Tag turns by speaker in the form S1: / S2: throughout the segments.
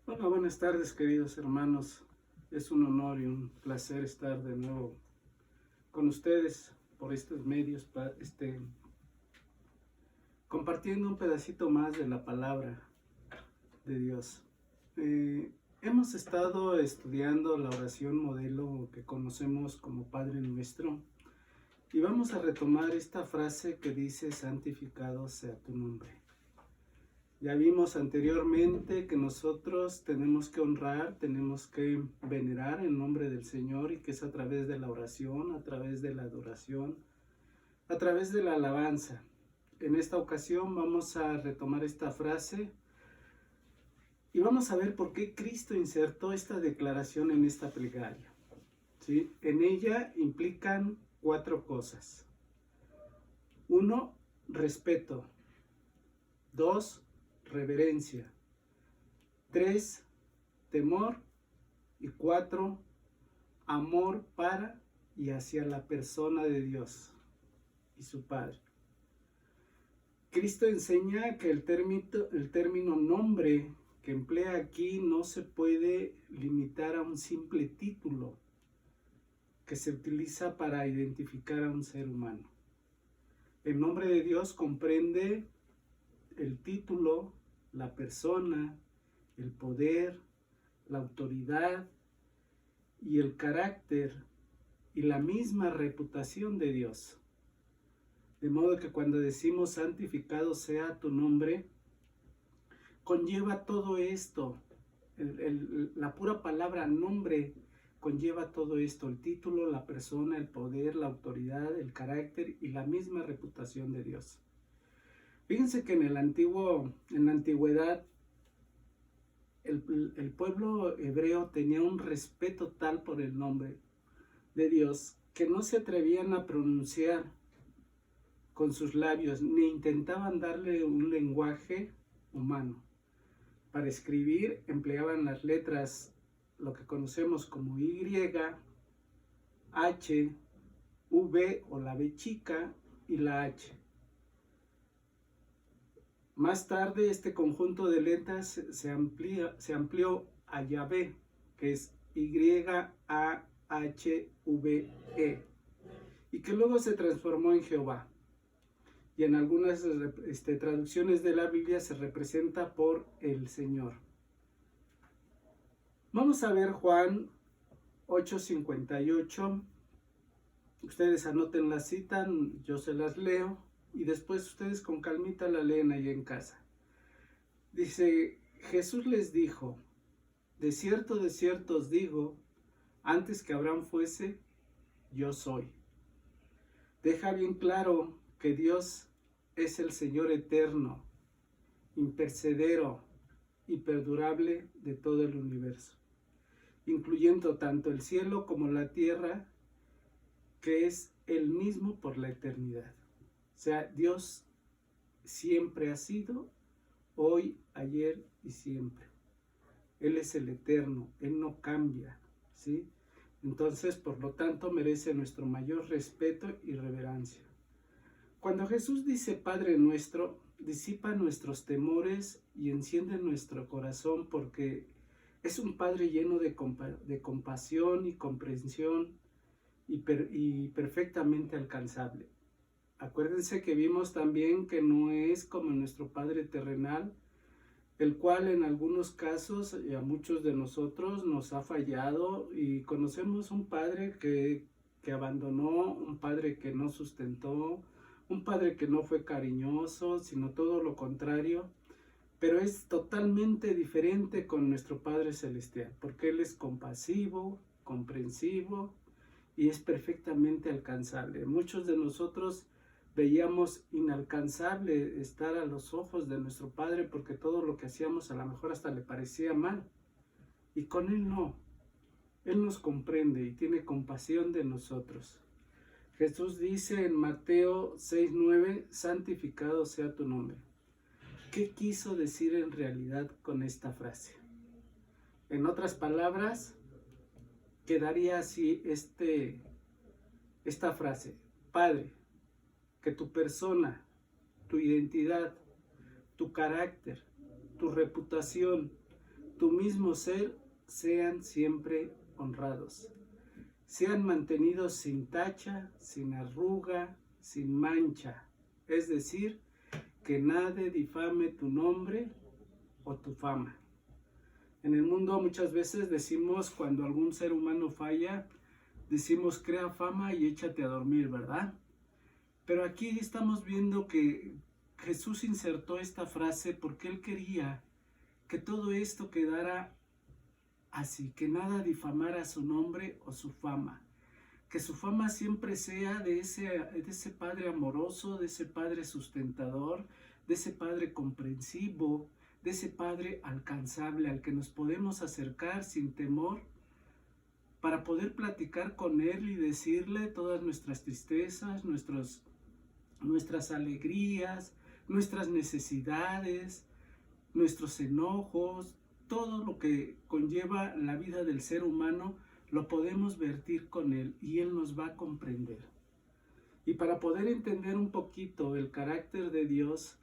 S1: Hola, buenas tardes, queridos hermanos. Es un honor y un placer estar de nuevo con ustedes por estos medios, compartiendo un pedacito más de la palabra de Dios. Hemos estado estudiando la oración modelo que conocemos como Padre Nuestro y vamos a retomar esta frase que dice: santificado sea tu nombre. Ya vimos anteriormente que nosotros tenemos que honrar, tenemos que venerar el nombre del Señor, y que es a través de la oración, a través de la adoración, a través de la alabanza. En esta ocasión vamos a retomar esta frase y vamos a ver por qué Cristo insertó esta declaración en esta plegaria. ¿Sí? En ella implican 4 cosas. 1, respeto. 2, reverencia. 3, temor. Y 4, amor para y hacia la persona de Dios y su Padre. Cristo enseña que el término nombre que emplea aquí no se puede limitar a un simple título que se utiliza para identificar a un ser humano. El nombre de Dios comprende el título, la persona, el poder, la autoridad y el carácter y la misma reputación de Dios. De modo que cuando decimos santificado sea tu nombre, conlleva todo esto. La pura palabra nombre conlleva todo esto: el título, la persona, el poder, la autoridad, el carácter y la misma reputación de Dios. Fíjense que en la antigüedad, el pueblo hebreo tenía un respeto tal por el nombre de Dios que no se atrevían a pronunciar con sus labios, ni intentaban darle un lenguaje humano. Para escribir empleaban las letras, lo que conocemos como Y, H, V o la V chica y la H. Más tarde este conjunto de letras se amplió a Yahvé, que es Y-A-H-V-E, y que luego se transformó en Jehová. Y en algunas traducciones de la Biblia se representa por el Señor. Vamos a ver Juan 8:58. Ustedes anoten la cita, yo se las leo y después ustedes con calmita la leen ahí en casa. Dice: Jesús les dijo: de cierto os digo, antes que Abraham fuese, yo soy. Deja bien claro que Dios es el Señor eterno, imperecedero y perdurable de todo el universo, incluyendo tanto el cielo como la tierra, que es el mismo por la eternidad. O sea, Dios siempre ha sido, hoy, ayer y siempre. Él es el eterno, Él no cambia, ¿sí? Entonces, por lo tanto, merece nuestro mayor respeto y reverencia. Cuando Jesús dice Padre Nuestro, disipa nuestros temores y enciende nuestro corazón, porque es un Padre lleno de compasión y comprensión y perfectamente alcanzable. Acuérdense que vimos también que no es como nuestro Padre terrenal, el cual en algunos casos y a muchos de nosotros nos ha fallado, y conocemos un Padre que abandonó, un Padre que no sustentó, un Padre que no fue cariñoso, sino todo lo contrario. Pero es totalmente diferente con nuestro Padre Celestial, porque Él es compasivo, comprensivo y es perfectamente alcanzable. Muchos de nosotros veíamos inalcanzable estar a los ojos de nuestro Padre, porque todo lo que hacíamos a lo mejor hasta le parecía mal. Y con Él no. Él nos comprende y tiene compasión de nosotros. Jesús dice en Mateo 6:9, santificado sea tu nombre. ¿Qué quiso decir en realidad con esta frase? En otras palabras, quedaría así esta frase: Padre, que tu persona, tu identidad, tu carácter, tu reputación, tu mismo ser sean siempre honrados, sean mantenidos sin tacha, sin arruga, sin mancha, es decir, que nadie difame tu nombre o tu fama. En el mundo muchas veces decimos, cuando algún ser humano falla, decimos crea fama y échate a dormir, ¿verdad? Pero aquí estamos viendo que Jesús insertó esta frase porque Él quería que todo esto quedara así, que nada difamara su nombre o su fama. Que su fama siempre sea de ese Padre amoroso, de ese Padre sustentador, de ese Padre comprensivo, de ese Padre alcanzable al que nos podemos acercar sin temor para poder platicar con Él y decirle todas nuestras tristezas, nuestras alegrías, nuestras necesidades, nuestros enojos, todo lo que conlleva la vida del ser humano, lo podemos vertir con Él y Él nos va a comprender. Y para poder entender un poquito el carácter de Dios,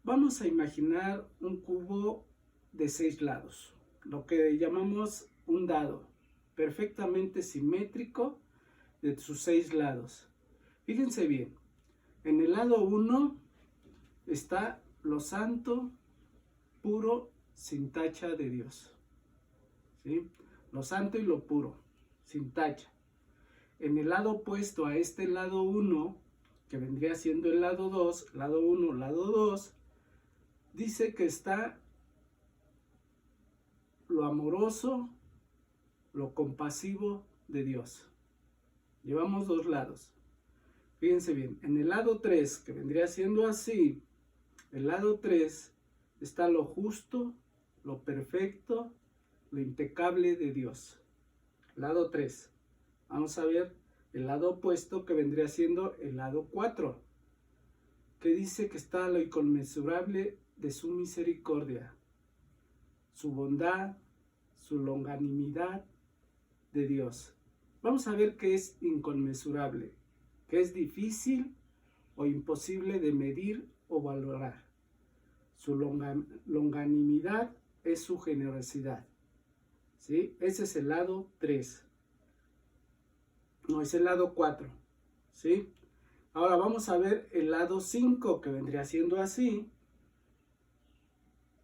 S1: vamos a imaginar un cubo de 6 lados, lo que llamamos un dado, perfectamente simétrico de sus 6 lados. Fíjense bien, en el lado 1 está lo santo, puro, sin tacha de Dios. ¿Sí? Lo santo y lo puro, sin tacha. En el lado opuesto a este lado 1, que vendría siendo el lado 2, lado 1, lado 2, dice que está lo amoroso, lo compasivo de Dios. Llevamos 2 lados. Fíjense bien, en el lado 3, que vendría siendo así, el lado 3 está lo justo, lo perfecto, lo impecable de Dios. Lado 3. Vamos a ver el lado opuesto, que vendría siendo el lado 4, que dice que está lo inconmensurable de su misericordia, su bondad, su longanimidad de Dios. Vamos a ver qué es inconmensurable, qué es difícil o imposible de medir o valorar. Su longanimidad es su generosidad. ¿Sí? Ese es el lado 3. No, es el lado 4. ¿Sí? Ahora vamos a ver el lado 5, que vendría siendo así.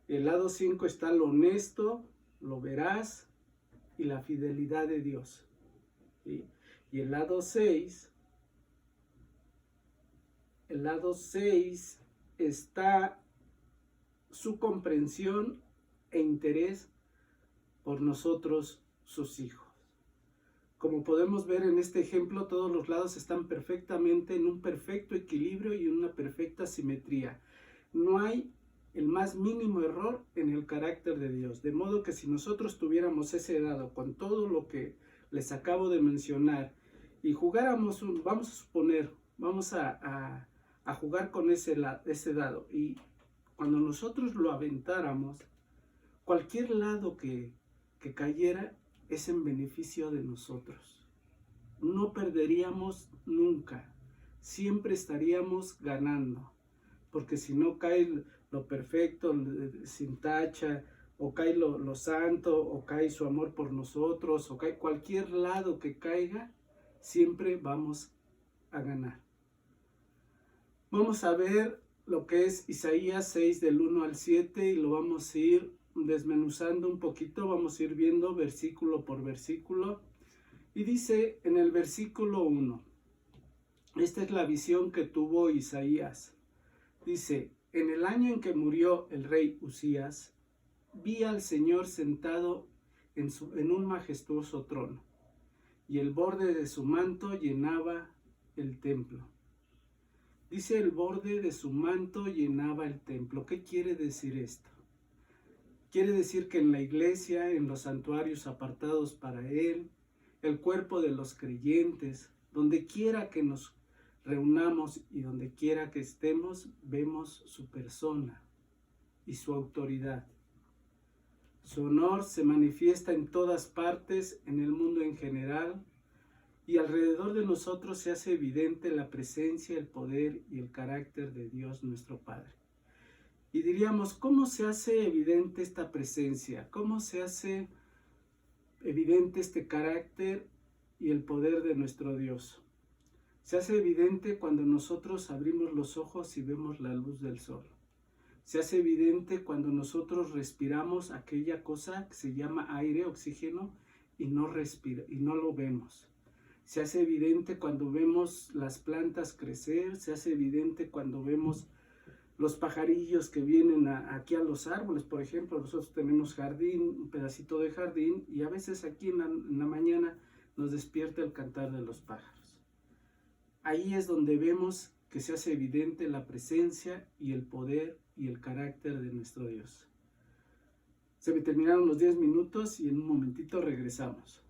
S1: El lado 5 está lo honesto, lo veraz y la fidelidad de Dios. ¿Sí? Y el lado 6 está su comprensión e interés por nosotros, sus hijos. Como podemos ver en este ejemplo, todos los lados están perfectamente en un perfecto equilibrio y una perfecta simetría. No hay el más mínimo error en el carácter de Dios. De modo que si nosotros tuviéramos ese dado con todo lo que les acabo de mencionar y jugáramos, vamos a suponer, vamos a jugar con ese dado, y cuando nosotros lo aventáramos, cualquier lado que cayera es en beneficio de nosotros. No perderíamos nunca, siempre estaríamos ganando, porque si no cae lo perfecto, sin tacha, o cae lo santo, o cae su amor por nosotros, o cae cualquier lado que caiga, siempre vamos a ganar. Vamos a ver lo que es Isaías 6 del 1 al 7 y lo vamos a ir desmenuzando un poquito, vamos a ir viendo versículo por versículo. Y dice en el versículo 1, esta es la visión que tuvo Isaías. Dice, en el año en que murió el rey Usías, vi al Señor sentado en un majestuoso trono, y el borde de su manto llenaba el templo. Dice, el borde de su manto llenaba el templo. ¿Qué quiere decir esto? Quiere decir que en la iglesia, en los santuarios apartados para Él, el cuerpo de los creyentes, donde quiera que nos reunamos y donde quiera que estemos, vemos su persona y su autoridad. Su honor se manifiesta en todas partes, en el mundo en general, y alrededor de nosotros se hace evidente la presencia, el poder y el carácter de Dios nuestro Padre. Y diríamos, ¿cómo se hace evidente esta presencia? ¿Cómo se hace evidente este carácter y el poder de nuestro Dios? Se hace evidente cuando nosotros abrimos los ojos y vemos la luz del sol. Se hace evidente cuando nosotros respiramos aquella cosa que se llama aire, oxígeno, y no lo vemos. Se hace evidente cuando vemos las plantas crecer, se hace evidente cuando vemos los pajarillos que vienen aquí a los árboles. Por ejemplo, nosotros tenemos jardín, un pedacito de jardín, y a veces aquí en la mañana nos despierta el cantar de los pájaros. Ahí es donde vemos que se hace evidente la presencia y el poder y el carácter de nuestro Dios. Se me terminaron los 10 minutos y en un momentito regresamos.